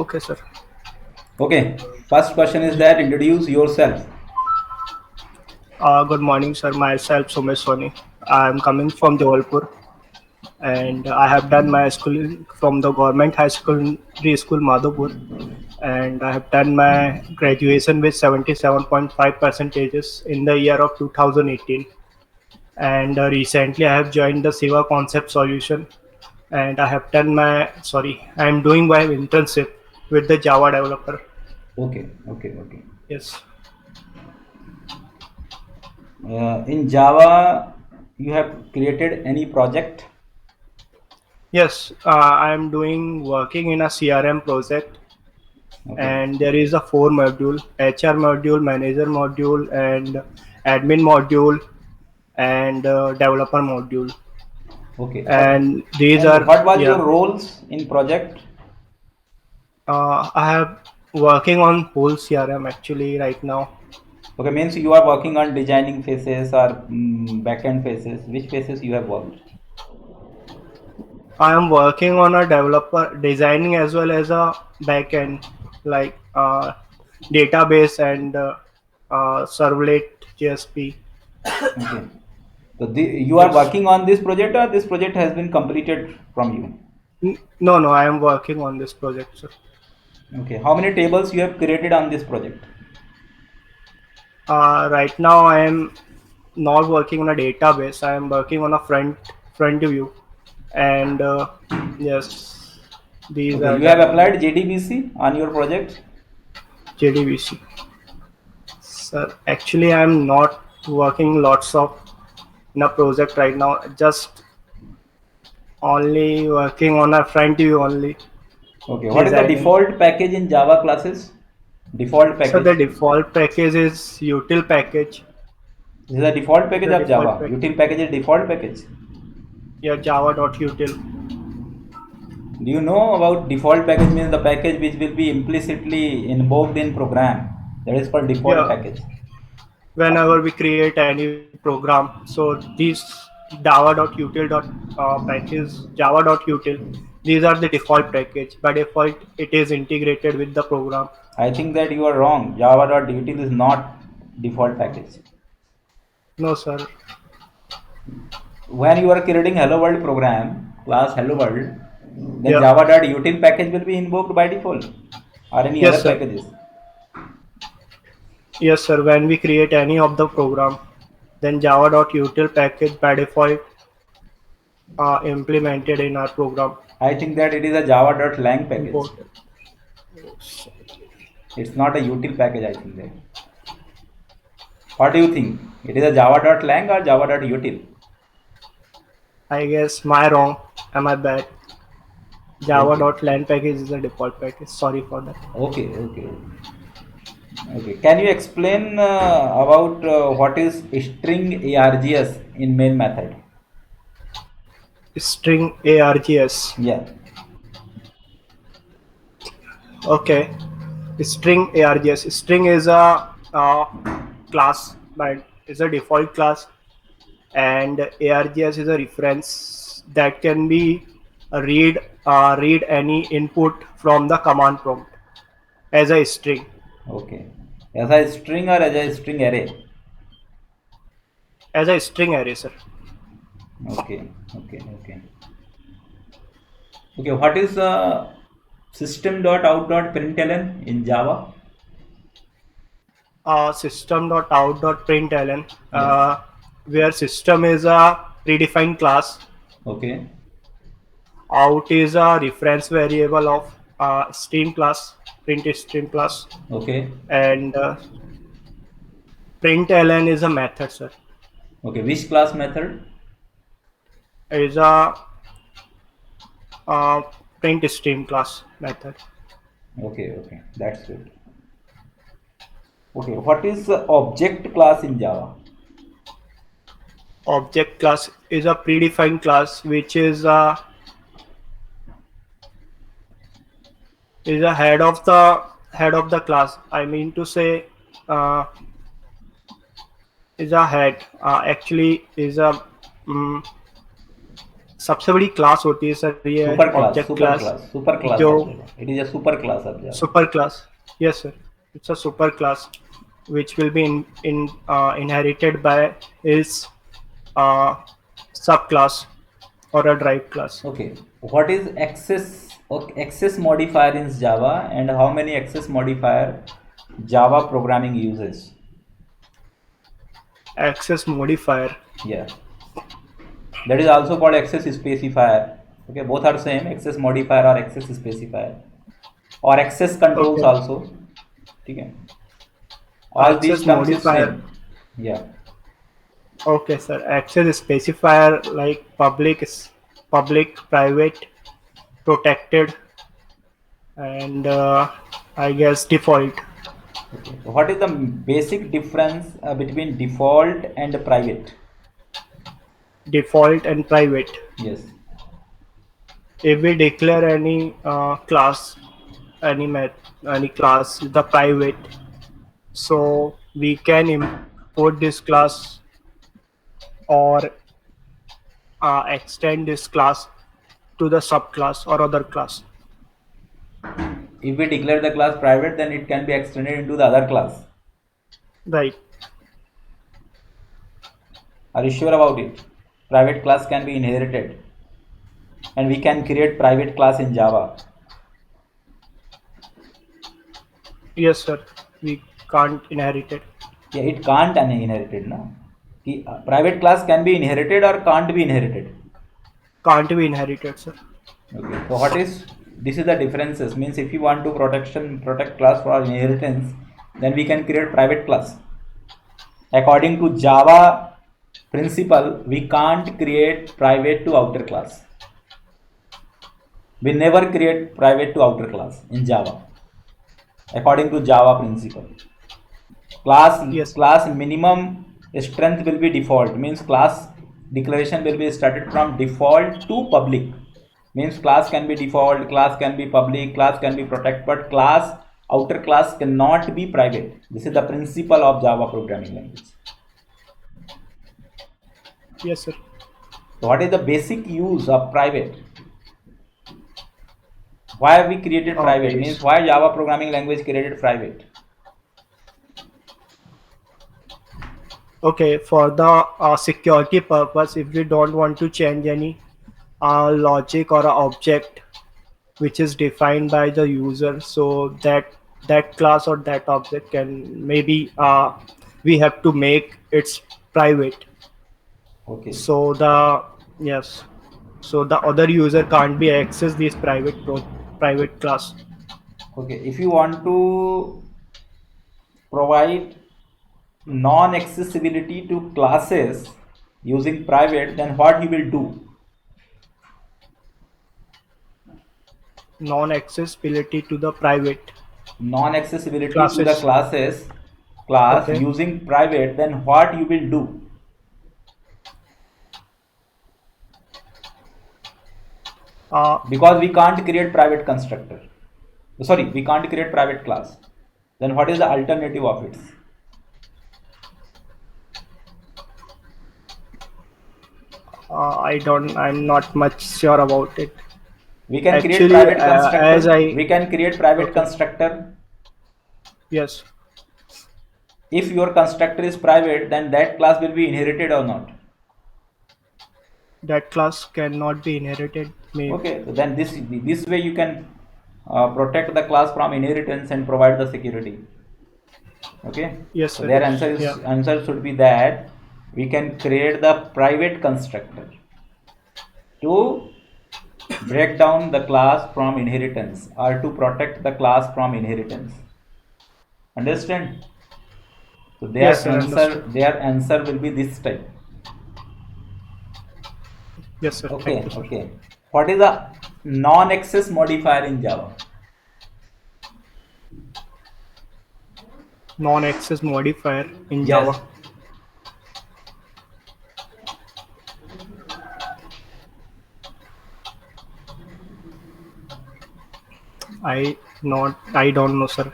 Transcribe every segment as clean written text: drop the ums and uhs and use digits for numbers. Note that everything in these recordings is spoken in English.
Okay, sir. Okay, first question is that introduce yourself. Good morning, sir. Myself, Sumesh Soni. I'm coming from Jabalpur, and I have done my schooling from the government high school, preschool Madhupur, and I have done my graduation with 77.5 percentages in the year of 2018. And recently, I have joined the Siva Concept Solution, and I have done my I am doing my internship with the Java developer. Okay. Yes. In Java, you have created any project? Yes, I am doing working in a CRM project, Okay, and there is a four module: HR module, manager module, and admin module, and developer module. okay. And these And are what was your yeah. roles in project? I have working on whole CRM actually right now. Okay, means you are working on designing phases or backend phases. Which phases you have worked? I am working on a developer designing as well as a backend like database and servlet JSP. Okay. So you are Yes. working on this project or this project has been completed from you? No, I am working on this project, sir. Okay. How many tables you have created on this project? Right now, I am not working on a database. I am working on a front view, and yes, these Okay. are You have done on the applied JDBC on your project? JDBC. Sir, actually, I am not working lots of in a project right now. Just only working on a front view only Okay. What is the designing. default package in Java classes? Default So the package. default package is util package. This is the default package The of default Java. package, Util package is default package. yeah, java.util. Do you know about default package means the package which will be implicitly invoked in program. That is called default Yeah, package. whenever we create any program. So these java.util package, java.util, these are the default package. By default, it is integrated with the program. I think that you are wrong. Java.util is not default package. No, sir. When you are creating Hello World program, class Hello World, then Yeah. java.util package will be invoked by default or any Yes, other sir. packages. Yes, sir. When we create any of the program, then java.util package by default implemented in our program. I think that it is a java.lang package. Important. It's not a util package, I think that. What do you think? It is a java.lang or java.util? I guess my wrong. Am I bad? Okay. Java.lang package is a default package. Sorry for that. Okay. Okay. Can you explain about what is string args in main method? String args. Yeah. Okay. String args. String is a class, but is a default class, and args is a reference that can be read any input from the command prompt as a string. Okay. As a string or as a string array? As a string array, sir. Okay. Okay. What is system.out.println in Java? System.out.println, Yes. where system is a predefined class, Okay. out is a reference variable of stream class, print stream class, Okay. and println is a method, sir. Okay. Which class method? Is a uh, print stream class method. Okay. That's good. Okay. What is object class in Java? Object class is a predefined class which is a head of the class. I mean to say, uh, is a head. Actually, is a mm, सबसे बड़ी class होती है sir ये super class, object class super class जो of Java. It is a super class of Java. super class. Yes, sir. It's a super class which will be inherited by its uh, subclass or a drive class. Okay, what is access? Okay, access modifier in Java, and how many access modifier Java programming uses? Access modifier. Yeah, that is also called access specifier. Okay, both are same, access modifier or access specifier, or access controls Okay. also. Okay, all these Access terms is modifier. same. Yeah. Okay, sir. Access specifier like public, private, protected, and I guess default. Okay. So what is the basic difference between default and private? Default and private. Yes. If we declare any class, any class, the private, so we can import this class or extend this class to the subclass or other class. If we declare the class private, then it can be extended into the other class. Right. Are you sure about it? Private class can be inherited, and we can create private class in Java. Yes, sir. We can't inherit it. Yeah, it can't be inherited, no? Private class can be inherited or can't be inherited. Can't be inherited, sir. Okay. So what is this is the differences. Means if you want to protect class for inheritance, then we can create private class. According to Java principle, we can't create private to outer class. We never create private to outer class in Java. According to Java principle, Yes. class minimum strength will be default. Means class declaration will be started from default to public. Means class can be default, class can be public, class can be protect, but class outer class cannot be private. This is the principle of Java programming language. Yes, sir. So what is the basic use of private? Why we created private? Okay. Means why Java programming language created private? Okay, for the security purpose, if we don't want to change any logic or a object which is defined by the user, so that class or that object can maybe we have to make it's private. Okay. So the yes, so the other user can't be access this private class. Okay. If you want to provide non-accessibility to classes using private, then what you will do? Non-accessibility to the private Non-accessibility to the classes. class Okay. using private, then what you will do? Because we can't create private constructor. Sorry, we can't create private class. Then what is the alternative of it? I'm not much sure about it. We can create Actually, private as constructor. I We can create private okay, constructor. yes, If your constructor is private, then that class will be inherited or not. that class cannot be inherited. Maybe Okay, so then this way you can protect the class from inheritance and provide the security. Okay, yes, so sir. their answer should be that we can create the private constructor to break down the class from inheritance or to protect the class from inheritance. Understand? So Yes, sir. Understood. their answer will be this type. Yes, sir. Thank Okay, you, sir. okay. What is the non-access modifier in Java? Non-access modifier in Yes. Java. I don't know, sir.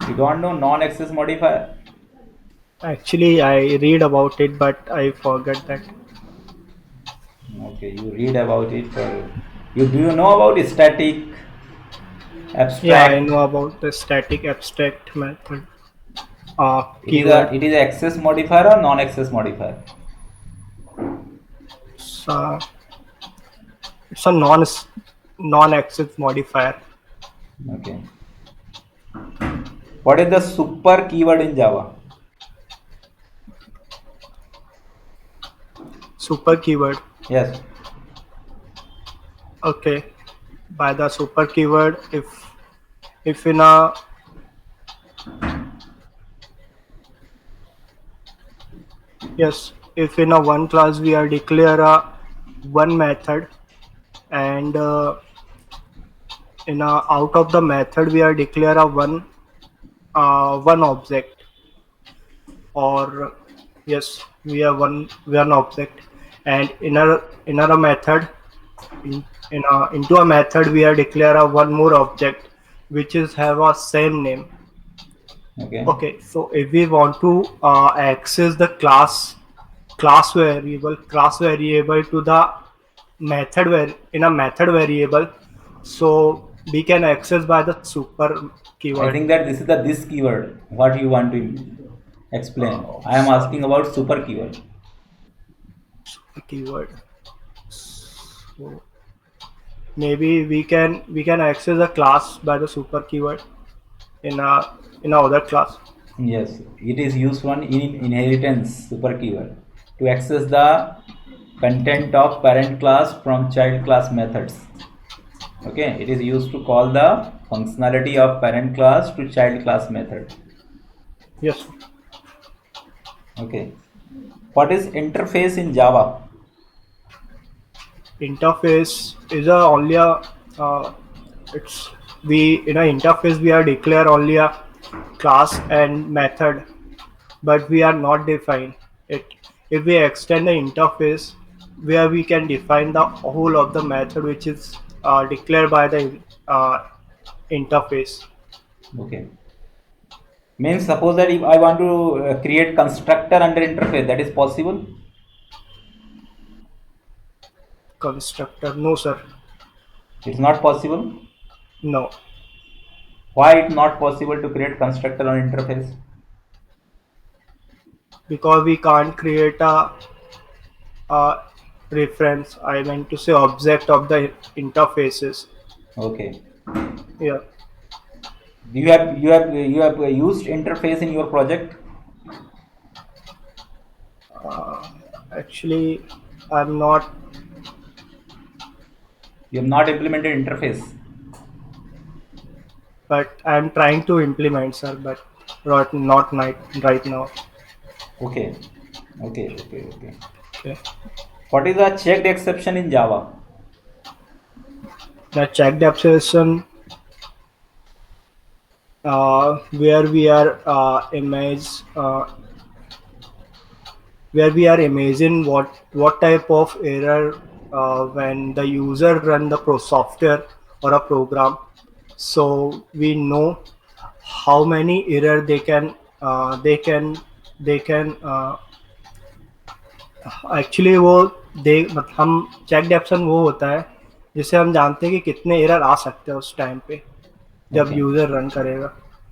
You don't know non-access modifier? Actually, I read about it, but I forget that. Okay, you read about it. You do you know about static, Yeah, I abstract? know about the static abstract method. It Keyword. is a access modifier or non-access modifier. It's, uh, it's a non-access modifier. Okay. What is the super keyword in Java? Super keyword. Yes. Okay. By the super keyword, if in a yes, if in a one class we are declare a one method, and in a out of the method we are declare a one object, or yes, we are one object, and in a method, into a method we are declare a one more object which is have a same name. Okay. Okay, so if we want to access the class variable to the method where in a method variable, so we can access by the super I keyword. think that this is the this keyword. What you want to explain? I am Sorry, asking about super keyword. keyword. So maybe we can access a class by the super keyword in a other class. Yes, it is used one in inheritance super keyword to access the content of parent class from child class methods. Okay, it is used to call the functionality of parent class to child class method. Yes, Okay, what is interface in Java? interface is a only a it's we in a interface we are declare only a class and method, but we are not define it. If we extend the interface where we can define the whole of the method which is declared by the interface. Okay, means suppose that if I want to create constructor under interface, that is possible. Constructor, no sir. It's not possible. No, Why it's not possible to create constructor on interface? because we can't create a reference, I meant to say object of the interfaces. Okay. Yeah. Do you have used interface in your project? Actually, I'm not, You have not implemented interface. but I'm trying to implement, sir, but not right now. Okay. Okay. Okay. Okay. Okay. What is a checked exception in Java? The checked abstraction, where we are where we are imagine what type of error when the user run the software or a program, so we know how many error they can actually वो दे हम check डेप्सन वो होता है जिससे हम जानते हैं कि कितने एरर आ सकते हैं उस टाइम पे जब Okay. यूजर रन करेगा.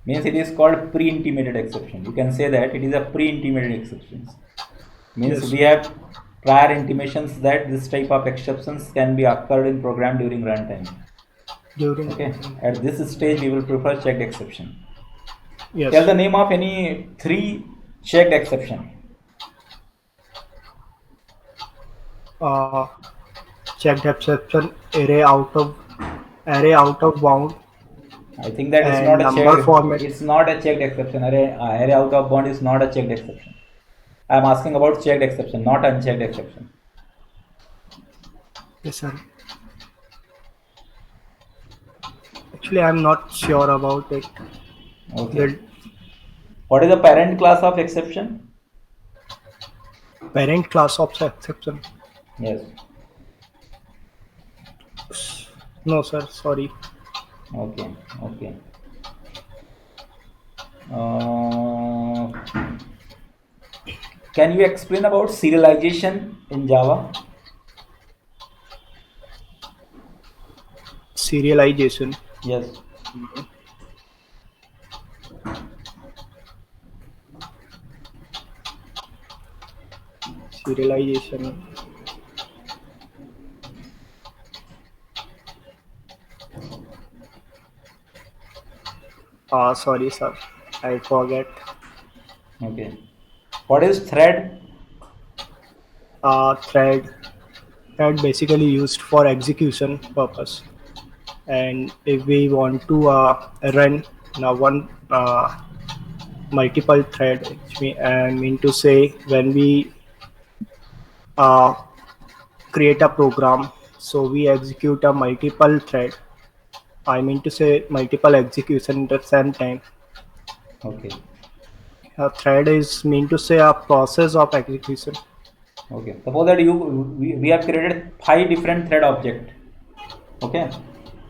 Means it is called pre-intimated exception. You can say that it is a pre-intimated exceptions. Means yes. we have prior intimations that this type of exceptions can be occurred in program during runtime. During. Okay. At this stage, we will prefer checked exception. Yes. Tell the name of any three checked exception. Check exception array out of bound I think that is and not a number checked. Format. It's not a checked exception. Array out of bound is not a checked exception. I am asking about checked exception, not unchecked exception. Yes sir. Actually I am not sure about Okay. It. What is the parent class of exception? Parent class of exception. Yes. No sir, sorry. Okay. Okay. Uh, can you explain about serialization in Java? serialization. Yes. Serialization. Sorry, sir. I forget. Okay. What is thread? Thread. Thread basically used for execution purpose. And if we want to run now one multiple thread, I mean to say when we uh, create a program, so we execute a multiple thread. I mean to say multiple execution at the same time. Okay. A thread is mean to say a process of execution. Okay. Suppose that we have created 5 different thread object. Okay.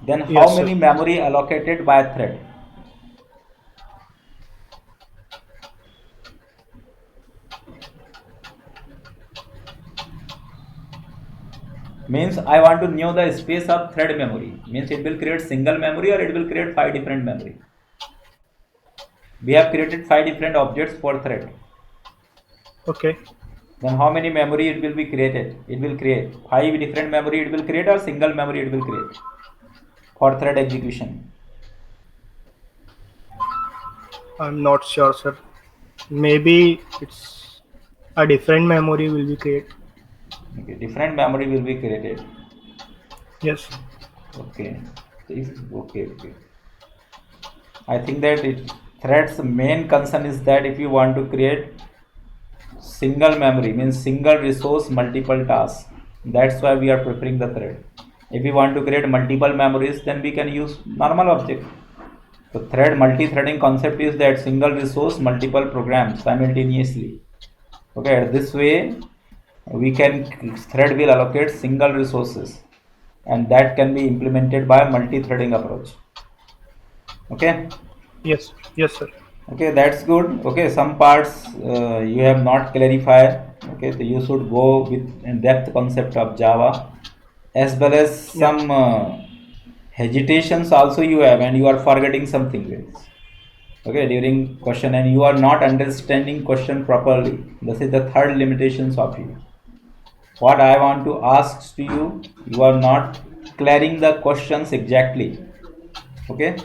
Then how Yes, sir. many memory allocated by thread? Means I want to know the space of thread memory. Means it will create single memory or it will create 5 different memory. We have created 5 different objects for thread. Okay. Then how many memory it will be created? It will create 5 different memory it will create or single memory it will create for thread execution. I'm not sure, sir. Maybe it's a different memory will be created. Okay, different memory will be created. Yes. Okay. Okay. I think that thread's main concern is that if you want to create single memory, means single resource, multiple tasks. That's why we are preferring the thread. If we want to create multiple memories, then we can use normal object. So thread multi-threading concept is that single resource, multiple programs simultaneously. Okay, this way we can thread will allocate single resources, and that can be implemented by multi-threading approach. Okay. Yes. Yes, sir. Okay, that's good. Okay, some parts you have not clarified. Okay, so you should go with in-depth concept of Java, as well as Yeah. some hesitations also you have, and you are forgetting something else. Okay, during question, and you are not understanding question properly. This is the third limitations of you. What I want to ask to you, you are not clearing the questions exactly. Okay,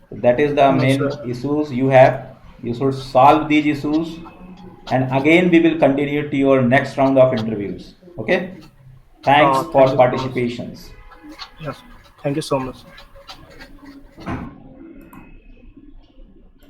so that is the No, sir. main issues you have. You should solve these issues, and again we will continue to your next round of interviews. Okay, thanks Thank for you so much. participations. Yes. Thank you so much.